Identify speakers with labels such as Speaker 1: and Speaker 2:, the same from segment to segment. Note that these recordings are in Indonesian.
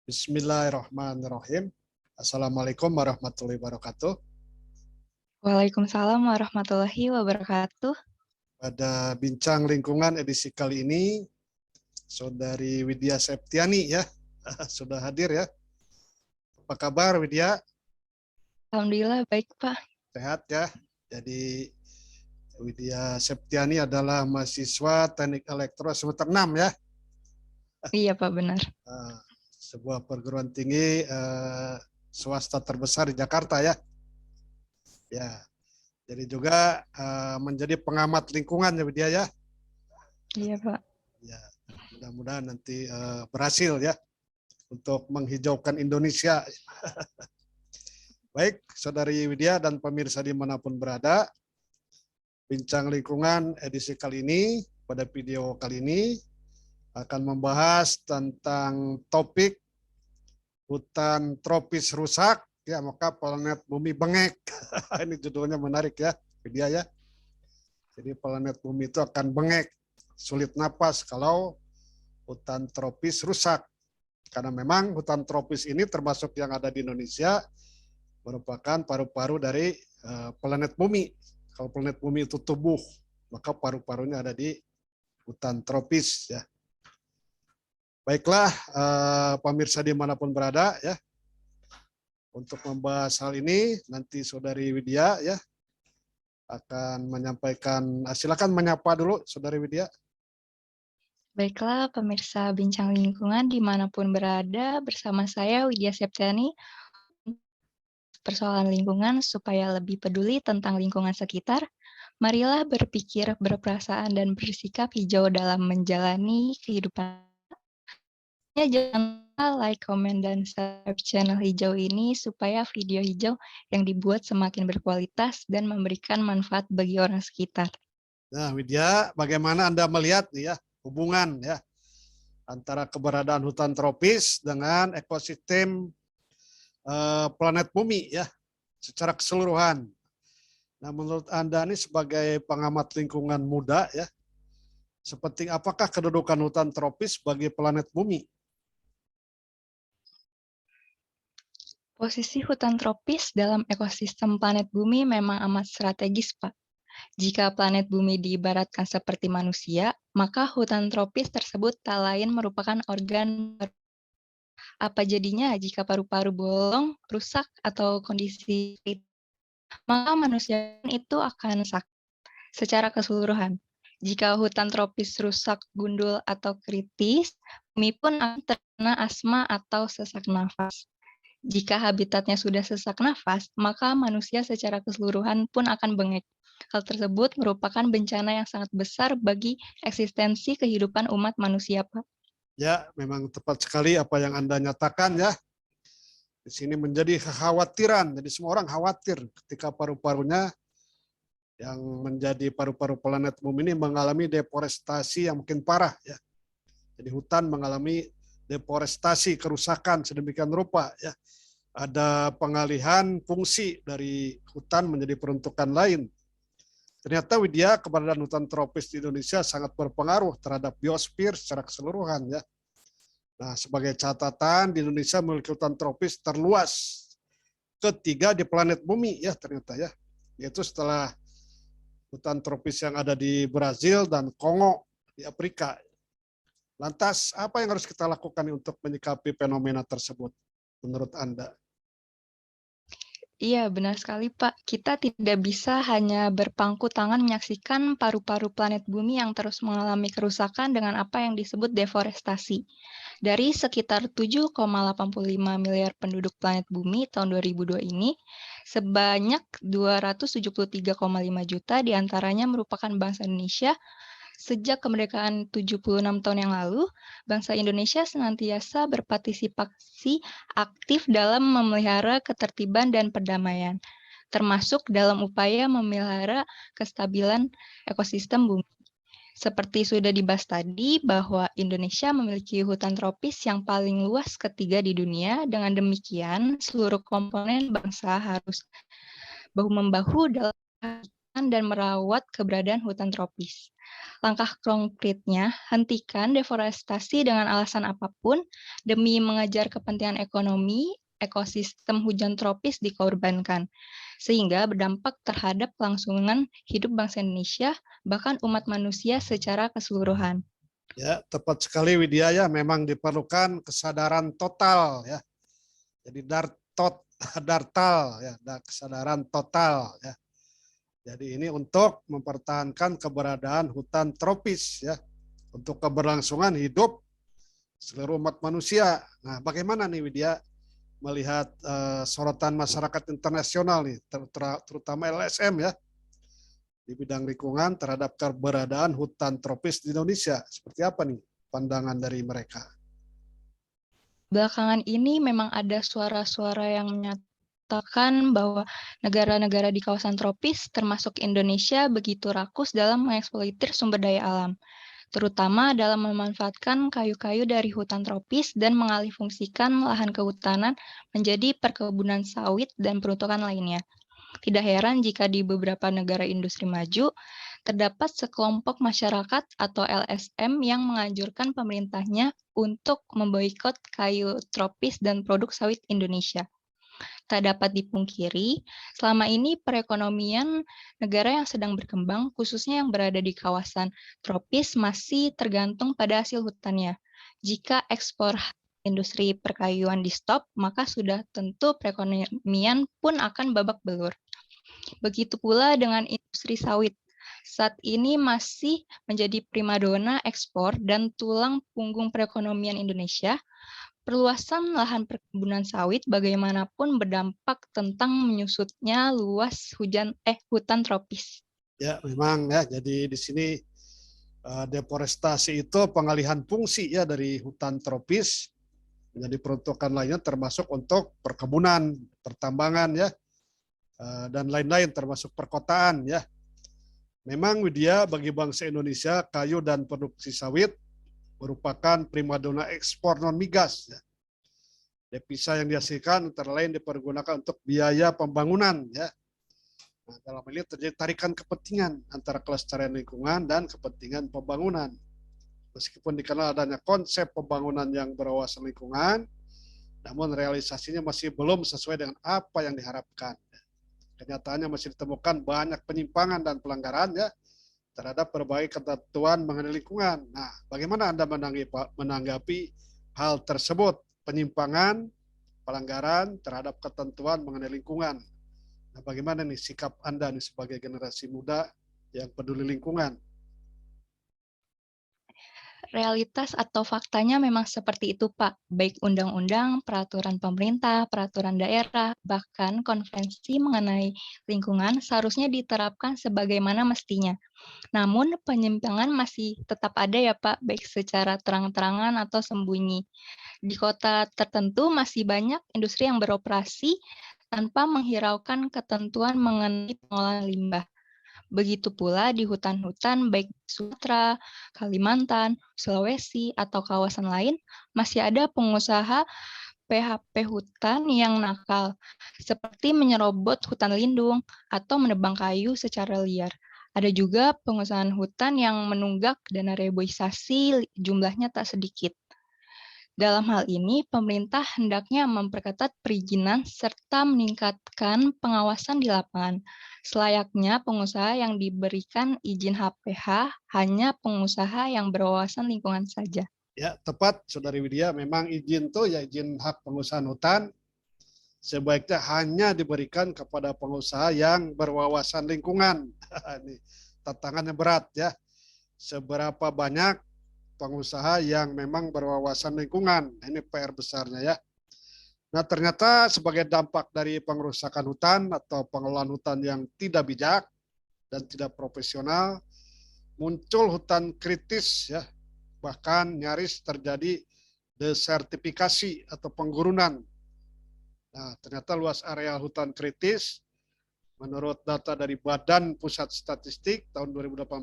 Speaker 1: Bismillahirrahmanirrahim. Assalamualaikum warahmatullahi wabarakatuh.
Speaker 2: Waalaikumsalam warahmatullahi wabarakatuh.
Speaker 1: Pada Bincang Lingkungan edisi kali ini, Saudari Widya Septiani ya, sudah hadir ya. Apa kabar Widya?
Speaker 2: Alhamdulillah baik Pak.
Speaker 1: Sehat ya. Jadi Widya Septiani adalah mahasiswa Teknik Elektro semester 6 ya.
Speaker 2: Iya Pak, benar.
Speaker 1: Sebuah perguruan tinggi swasta terbesar di Jakarta ya. Ya. Jadi juga menjadi pengamat lingkungan ya Widya ya.
Speaker 2: Iya Pak.
Speaker 1: Ya, mudah-mudahan nanti berhasil ya untuk menghijaukan Indonesia. Baik, Saudari Widya dan pemirsa dimanapun berada, Bincang Lingkungan edisi kali ini, pada video kali ini, akan membahas tentang topik hutan tropis rusak, ya maka planet bumi bengek. Ini judulnya menarik ya, Widya ya. Jadi planet bumi itu akan bengek, sulit napas kalau hutan tropis rusak. Karena memang hutan tropis ini termasuk yang ada di Indonesia merupakan paru-paru dari planet bumi. Kalau planet bumi itu tubuh, maka paru-parunya ada di hutan tropis ya. Baiklah pemirsa dimanapun berada ya. Untuk membahas hal ini nanti Saudari Widya ya akan menyampaikan, silakan menyapa dulu Saudari Widya.
Speaker 2: Baiklah pemirsa Bincang Lingkungan dimanapun berada, bersama saya Widya Septiani. Persoalan lingkungan supaya lebih peduli tentang lingkungan sekitar, marilah berpikir, berperasaan, dan bersikap hijau dalam menjalani kehidupan. Jangan lupa like, komen, dan subscribe channel hijau ini supaya video hijau yang dibuat semakin berkualitas dan memberikan manfaat bagi orang sekitar.
Speaker 1: Nah, Widya, bagaimana Anda melihat nih ya hubungan ya antara keberadaan hutan tropis dengan ekosistem planet bumi ya secara keseluruhan. Nah, menurut Anda ini sebagai pengamat lingkungan muda ya, seperti apakah kedudukan hutan tropis bagi planet bumi?
Speaker 2: Posisi hutan tropis dalam ekosistem planet bumi memang amat strategis, Pak. Jika planet bumi diibaratkan seperti manusia, maka hutan tropis tersebut tak lain merupakan organ. Apa jadinya jika paru-paru bolong, rusak, atau kondisi maka manusia itu akan sakit secara keseluruhan. Jika hutan tropis rusak, gundul, atau kritis, bumi pun akan terkena asma atau sesak nafas. Jika habitatnya sudah sesak nafas, maka manusia secara keseluruhan pun akan bengek. Hal tersebut merupakan bencana yang sangat besar bagi eksistensi kehidupan umat manusia, Pak.
Speaker 1: Ya, memang tepat sekali apa yang Anda nyatakan ya. Di sini menjadi kekhawatiran, jadi semua orang khawatir ketika paru-parunya yang menjadi paru-paru planet bumi ini mengalami deforestasi yang mungkin parah ya. Jadi hutan mengalami deforestasi, kerusakan sedemikian rupa ya. Ada pengalihan fungsi dari hutan menjadi peruntukan lain. Ternyata Widya, keberadaan hutan tropis di Indonesia sangat berpengaruh terhadap biosfer secara keseluruhan ya. Nah, sebagai catatan di Indonesia memiliki hutan tropis terluas ketiga di planet bumi ya ternyata ya. Yaitu setelah hutan tropis yang ada di Brazil dan Kongo di Afrika. Lantas apa yang harus kita lakukan untuk menyikapi fenomena tersebut menurut Anda?
Speaker 2: Iya, benar sekali, Pak. Kita tidak bisa hanya berpangku tangan menyaksikan paru-paru planet bumi yang terus mengalami kerusakan dengan apa yang disebut deforestasi. Dari sekitar 7,85 miliar penduduk planet bumi tahun 2002 ini, sebanyak 273,5 juta diantaranya merupakan bangsa Indonesia. Sejak kemerdekaan 76 tahun yang lalu, bangsa Indonesia senantiasa berpartisipasi aktif dalam memelihara ketertiban dan perdamaian, termasuk dalam upaya memelihara kestabilan ekosistem bumi. Seperti sudah dibahas tadi, bahwa Indonesia memiliki hutan tropis yang paling luas ketiga di dunia. Dengan demikian, seluruh komponen bangsa harus bahu-membahu dalam dan merawat keberadaan hutan tropis. Langkah konkretnya, hentikan deforestasi dengan alasan apapun demi mengejar kepentingan ekonomi, ekosistem hujan tropis dikorbankan, sehingga berdampak terhadap kelangsungan hidup bangsa Indonesia, bahkan umat manusia secara keseluruhan.
Speaker 1: Ya, tepat sekali Widya ya, memang diperlukan kesadaran total ya. Jadi dartal ya, kesadaran total ya. Jadi ini untuk mempertahankan keberadaan hutan tropis ya, untuk keberlangsungan hidup seluruh umat manusia. Nah, bagaimana nih Widya melihat sorotan masyarakat internasional nih, terutama LSM ya, di bidang lingkungan terhadap keberadaan hutan tropis di Indonesia? Seperti apa nih pandangan dari mereka?
Speaker 2: Belakangan ini memang ada suara-suara yang menyatakan bahwa negara-negara di kawasan tropis, termasuk Indonesia, begitu rakus dalam mengeksploitir sumber daya alam, terutama dalam memanfaatkan kayu-kayu dari hutan tropis dan mengalihfungsikan lahan kehutanan menjadi perkebunan sawit dan peruntukan lainnya. Tidak heran jika di beberapa negara industri maju, terdapat sekelompok masyarakat atau LSM yang menganjurkan pemerintahnya untuk memboikot kayu tropis dan produk sawit Indonesia. Tak dapat dipungkiri, selama ini perekonomian negara yang sedang berkembang, khususnya yang berada di kawasan tropis, masih tergantung pada hasil hutannya. Jika ekspor industri perkayuan di stop, maka sudah tentu perekonomian pun akan babak belur. Begitu pula dengan industri sawit. Saat ini masih menjadi primadona ekspor dan tulang punggung perekonomian Indonesia. Perluasan lahan perkebunan sawit bagaimanapun berdampak tentang menyusutnya luas hutan tropis.
Speaker 1: Ya, memang ya. Jadi di sini deforestasi itu pengalihan fungsi ya dari hutan tropis menjadi peruntukan lainnya, termasuk untuk perkebunan, pertambangan ya, dan lain-lain, termasuk perkotaan ya. Memang Widya, bagi bangsa Indonesia, kayu dan produksi sawit merupakan primadona ekspor non migas ya. Devisa yang dihasilkan antara lain dipergunakan untuk biaya pembangunan ya. Nah, dalam hal ini terjadi tarikan kepentingan antara kelestarian lingkungan dan kepentingan pembangunan. Meskipun dikenal adanya konsep pembangunan yang berwawasan lingkungan, namun realisasinya masih belum sesuai dengan apa yang diharapkan. Kenyataannya masih ditemukan banyak penyimpangan dan pelanggaran ya terhadap berbagai ketentuan mengenai lingkungan. Nah, bagaimana Anda menanggapi hal tersebut? Penyimpangan, pelanggaran terhadap ketentuan mengenai lingkungan. Nah, bagaimana nih sikap Anda nih sebagai generasi muda yang peduli lingkungan?
Speaker 2: Realitas atau faktanya memang seperti itu, Pak. Baik undang-undang, peraturan pemerintah, peraturan daerah, bahkan konvensi mengenai lingkungan seharusnya diterapkan sebagaimana mestinya. Namun penyimpangan masih tetap ada ya Pak, baik secara terang-terangan atau sembunyi. Di kota tertentu masih banyak industri yang beroperasi tanpa menghiraukan ketentuan mengenai pengolahan limbah. Begitu pula di hutan-hutan baik di Sumatera, Kalimantan, Sulawesi, atau kawasan lain, masih ada pengusaha PHP hutan yang nakal, seperti menyerobot hutan lindung atau menebang kayu secara liar. Ada juga pengusaha hutan yang menunggak dana reboisasi jumlahnya tak sedikit. Dalam hal ini, pemerintah hendaknya memperketat perizinan serta meningkatkan pengawasan di lapangan. Selayaknya pengusaha yang diberikan izin HPH hanya pengusaha yang berwawasan lingkungan saja.
Speaker 1: Ya, tepat Saudari Widya, memang izin itu ya izin hak pengusahaan hutan sebaiknya hanya diberikan kepada pengusaha yang berwawasan lingkungan. Ini tantangannya berat ya. Seberapa banyak pengusaha yang memang berwawasan lingkungan. Ini PR besarnya ya. Nah, ternyata sebagai dampak dari pengerusakan hutan atau pengelolaan hutan yang tidak bijak dan tidak profesional, muncul hutan kritis ya. Bahkan nyaris terjadi desertifikasi atau penggurunan. Nah, ternyata luas areal hutan kritis menurut data dari Badan Pusat Statistik tahun 2018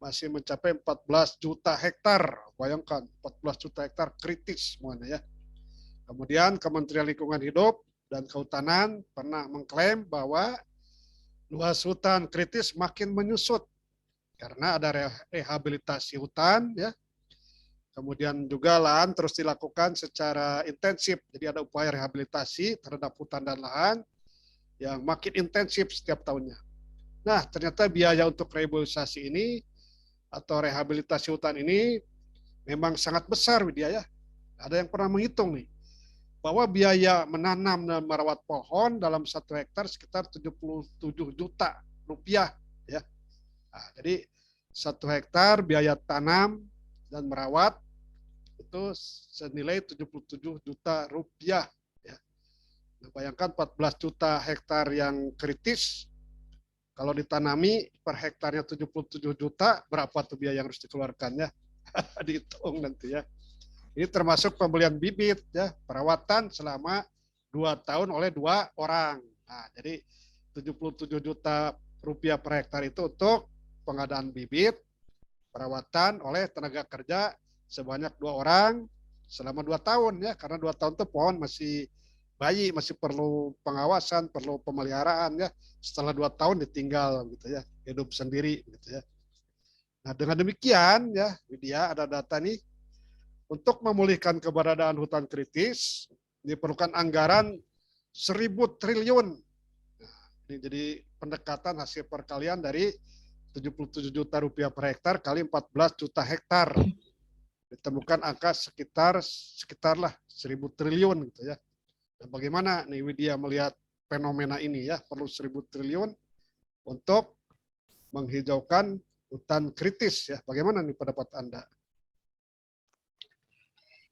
Speaker 1: masih mencapai 14 juta hektar. Bayangkan, 14 juta hektar kritis semuanya ya. Kemudian Kementerian Lingkungan Hidup dan Kehutanan pernah mengklaim bahwa luas hutan kritis makin menyusut karena ada rehabilitasi hutan, ya. Kemudian juga lahan terus dilakukan secara intensif. Jadi ada upaya rehabilitasi terhadap hutan dan lahan yang makin intensif setiap tahunnya. Nah, ternyata biaya untuk rehabilitasi ini atau rehabilitasi hutan ini memang sangat besar, Widya, ya. Ada yang pernah menghitung nih, bahwa biaya menanam dan merawat pohon dalam 1 hektar sekitar 77 juta rupiah, ya. Nah, jadi 1 hektar biaya tanam dan merawat itu senilai 77 juta rupiah, ya. Nah, bayangkan 14 juta hektar yang kritis, kalau ditanami per hektarnya 77 juta, berapa tuh biaya yang harus dikeluarkan, ya? Dihitung nanti, ya. Ini termasuk pembelian bibit, ya, perawatan selama 2 tahun oleh 2 orang. Nah, jadi 77 juta rupiah per hektar itu untuk pengadaan bibit, perawatan oleh tenaga kerja sebanyak 2 orang selama 2 tahun, ya, karena 2 tahun itu pohon masih bayi, masih perlu pengawasan, perlu pemeliharaan, ya. Setelah 2 tahun ditinggal gitu, ya, hidup sendiri gitu, ya. Nah, dengan demikian, ya, Widya, ada data nih, untuk memulihkan keberadaan hutan kritis diperlukan anggaran 1.000 triliun. Nah, ini jadi pendekatan hasil perkalian dari 77 juta rupiah per hektar kali 14 juta hektar. Ditemukan angka sekitarlah 1.000 triliun gitu, ya. Dan bagaimana nih Widya melihat fenomena ini, ya, perlu 1.000 triliun untuk menghijaukan hutan kritis, ya. Bagaimana nih pendapat Anda?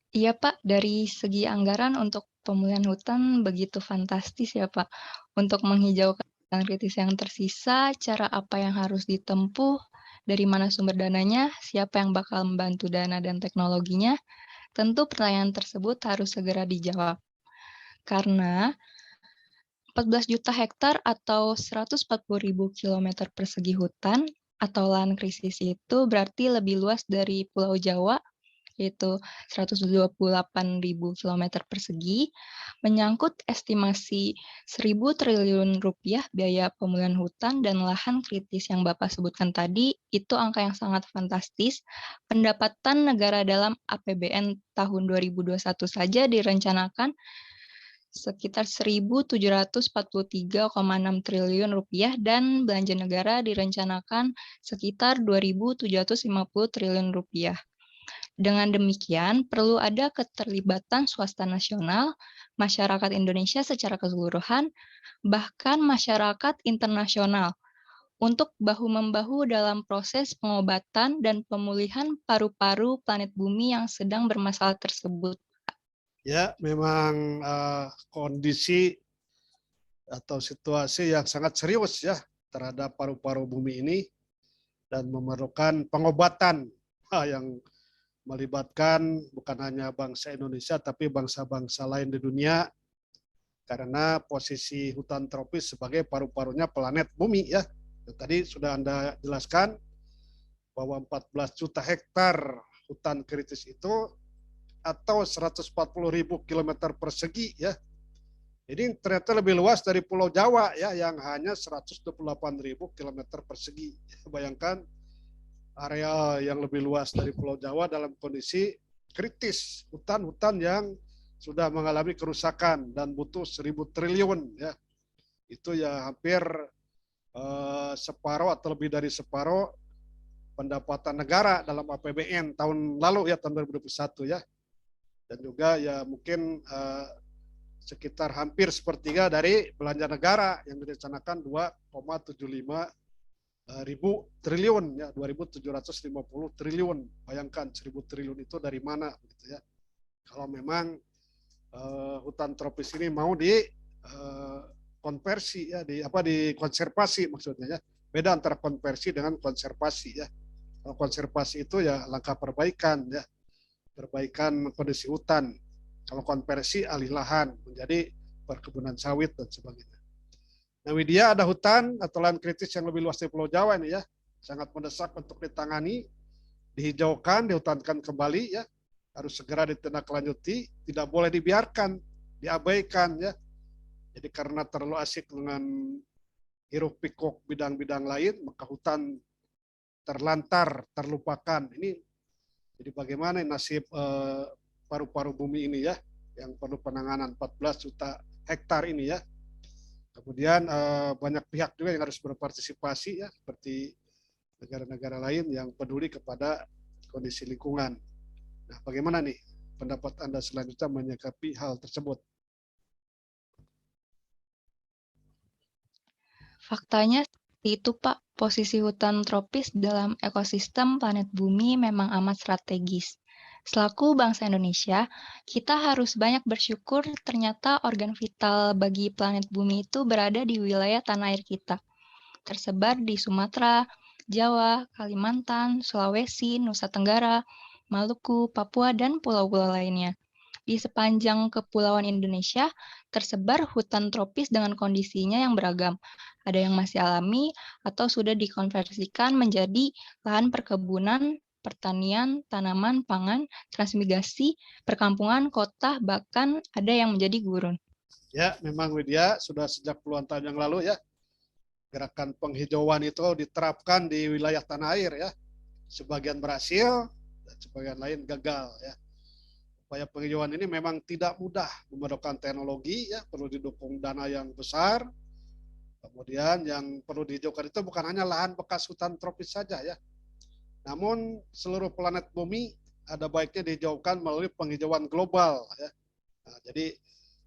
Speaker 2: Iya Pak, dari segi anggaran untuk pemulihan hutan begitu fantastis ya Pak. Untuk menghijaukan hutan kritis yang tersisa, cara apa yang harus ditempuh, dari mana sumber dananya, siapa yang bakal membantu dana dan teknologinya, tentu pertanyaan tersebut harus segera dijawab. Karena 14 juta hektar atau 140.000 kilometer persegi hutan atau lahan krisis itu berarti lebih luas dari Pulau Jawa, yaitu 128.000 kilometer persegi, menyangkut estimasi 1.000 triliun rupiah biaya pemulihan hutan dan lahan kritis yang Bapak sebutkan tadi, itu angka yang sangat fantastis. Pendapatan negara dalam APBN tahun 2021 saja direncanakan sekitar 1.743,6 triliun rupiah dan belanja negara direncanakan sekitar 2.750 triliun rupiah. Dengan demikian, perlu ada keterlibatan swasta nasional, masyarakat Indonesia secara keseluruhan, bahkan masyarakat internasional untuk bahu-membahu dalam proses pengobatan dan pemulihan paru-paru planet bumi yang sedang bermasalah tersebut.
Speaker 1: Ya, memang kondisi atau situasi yang sangat serius, ya, terhadap paru-paru bumi ini dan memerlukan pengobatan yang melibatkan bukan hanya bangsa Indonesia tapi bangsa-bangsa lain di dunia, karena posisi hutan tropis sebagai paru-parunya planet bumi, ya. Tadi sudah Anda jelaskan bahwa 14 juta hektar hutan kritis itu atau 140.000 kilometer persegi, ya. Ini ternyata lebih luas dari Pulau Jawa, ya, yang hanya 128.000 kilometer persegi. Bayangkan area yang lebih luas dari Pulau Jawa dalam kondisi kritis, hutan-hutan yang sudah mengalami kerusakan dan butuh 1.000 triliun, ya. Itu ya hampir separuh atau lebih dari separuh pendapatan negara dalam APBN tahun lalu, ya, tahun 2021, ya. Dan juga ya mungkin sekitar hampir sepertiga dari belanja negara yang direncanakan 2,75 ribu triliun, ya, 2.750 triliun. Bayangkan 1.000 triliun itu dari mana gitu, ya. Kalau memang hutan tropis ini mau konversi, ya, dikonservasi maksudnya, ya. Beda antara konversi dengan konservasi, ya. Kalau konservasi itu ya langkah perbaikan, ya, perbaikan kondisi hutan. Kalau konversi alih lahan menjadi perkebunan sawit dan sebagainya. Nah, Widya, ada hutan atau lahan kritis yang lebih luas di Pulau Jawa ini, ya, sangat mendesak untuk ditangani, dihijaukan, dihutankan kembali, ya, harus segera ditindaklanjuti, tidak boleh dibiarkan, diabaikan, ya. Jadi karena terlalu asik dengan hiruk pikuk bidang-bidang lain, maka hutan terlantar, terlupakan. Ini jadi bagaimana nasib paru-paru bumi ini ya, yang perlu penanganan 14 juta hektar ini ya. Kemudian banyak pihak juga yang harus berpartisipasi ya, seperti negara-negara lain yang peduli kepada kondisi lingkungan. Nah, bagaimana nih pendapat Anda selanjutnya menyikapi hal tersebut?
Speaker 2: Faktanya seperti itu, Pak. Posisi hutan tropis dalam ekosistem planet bumi memang amat strategis. Selaku bangsa Indonesia, kita harus banyak bersyukur ternyata organ vital bagi planet bumi itu berada di wilayah tanah air kita. Tersebar di Sumatera, Jawa, Kalimantan, Sulawesi, Nusa Tenggara, Maluku, Papua, dan pulau-pulau lainnya. Di sepanjang kepulauan Indonesia, tersebar hutan tropis dengan kondisinya yang beragam. Ada yang masih alami atau sudah dikonversikan menjadi lahan perkebunan, pertanian, tanaman, pangan, transmigrasi, perkampungan, kota, bahkan ada yang menjadi gurun.
Speaker 1: Ya, memang Widya sudah sejak puluhan tahun yang lalu ya, gerakan penghijauan itu diterapkan di wilayah tanah air ya. Sebagian berhasil dan sebagian lain gagal ya. Upaya penghijauan ini memang tidak mudah, memerlukan teknologi ya, perlu didukung dana yang besar. Kemudian yang perlu dihijaukan itu bukan hanya lahan bekas hutan tropis saja ya. Namun seluruh planet bumi ada baiknya dihijaukan melalui penghijauan global ya. Nah, jadi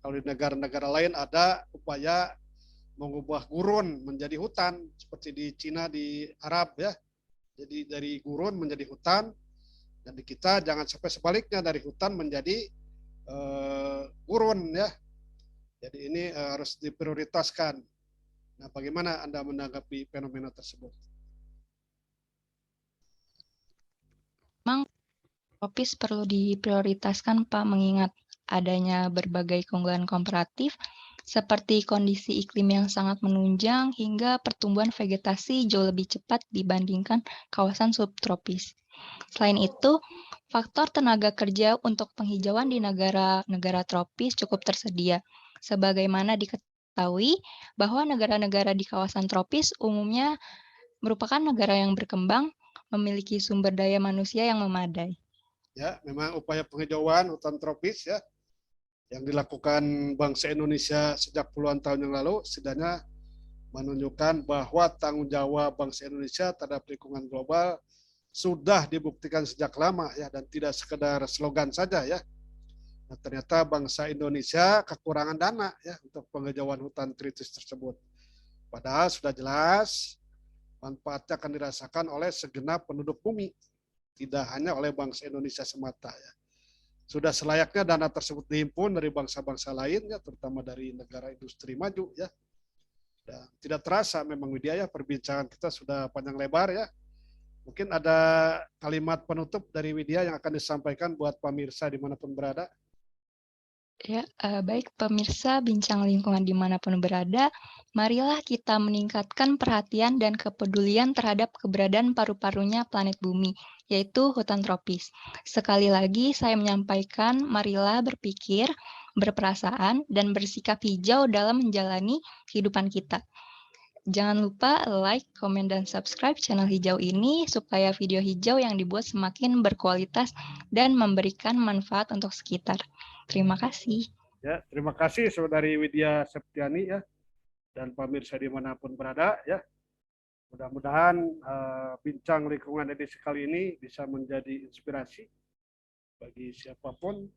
Speaker 1: kalau di negara-negara lain ada upaya mengubah gurun menjadi hutan seperti di Cina, di Arab ya. Jadi dari gurun menjadi hutan, dan di kita jangan sampai sebaliknya dari hutan menjadi gurun ya. Jadi ini harus diprioritaskan. Nah, bagaimana Anda menanggapi fenomena tersebut?
Speaker 2: Memang tropis perlu diprioritaskan, Pak, mengingat adanya berbagai keunggulan komparatif seperti kondisi iklim yang sangat menunjang hingga pertumbuhan vegetasi jauh lebih cepat dibandingkan kawasan subtropis. Selain itu, faktor tenaga kerja untuk penghijauan di negara-negara tropis cukup tersedia. Sebagaimana diketahui bahwa negara-negara di kawasan tropis umumnya merupakan negara yang berkembang, memiliki sumber daya manusia yang memadai.
Speaker 1: Ya, memang upaya penghijauan hutan tropis ya yang dilakukan bangsa Indonesia sejak puluhan tahun yang lalu setidaknya menunjukkan bahwa tanggung jawab bangsa Indonesia terhadap lingkungan global sudah dibuktikan sejak lama ya, dan tidak sekedar slogan saja ya. Nah, ternyata bangsa Indonesia kekurangan dana ya untuk penghijauan hutan kritis tersebut. Padahal sudah jelas manfaatnya akan dirasakan oleh segenap penduduk bumi, tidak hanya oleh bangsa Indonesia semata ya. Sudah selayaknya dana tersebut dihimpun dari bangsa-bangsa lain ya, terutama dari negara industri maju ya. Dan tidak terasa memang Widya ya, perbincangan kita sudah panjang lebar ya. Mungkin ada kalimat penutup dari Widya yang akan disampaikan buat pemirsa dimanapun berada.
Speaker 2: Ya, baik pemirsa Bincang Lingkungan dimanapun berada, marilah kita meningkatkan perhatian dan kepedulian terhadap keberadaan paru-parunya planet bumi, yaitu hutan tropis. Sekali lagi saya menyampaikan, marilah berpikir, berperasaan, dan bersikap hijau dalam menjalani kehidupan kita. Jangan lupa like, komen, dan subscribe channel hijau ini supaya video hijau yang dibuat semakin berkualitas dan memberikan manfaat untuk sekitar. Terima kasih.
Speaker 1: Ya, terima kasih Saudari Widya Septiani ya, dan pemirsa dimanapun berada ya. Mudah-mudahan bincang lingkungan edisi kali ini bisa menjadi inspirasi bagi siapapun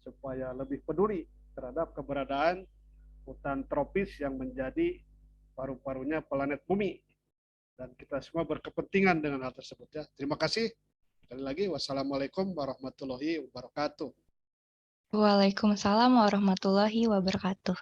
Speaker 1: supaya lebih peduli terhadap keberadaan hutan tropis yang menjadi paru-parunya planet bumi. Dan kita semua berkepentingan dengan hal tersebut ya. Terima kasih. Sekali lagi, wassalamualaikum warahmatullahi wabarakatuh.
Speaker 2: Waalaikumsalam warahmatullahi wabarakatuh.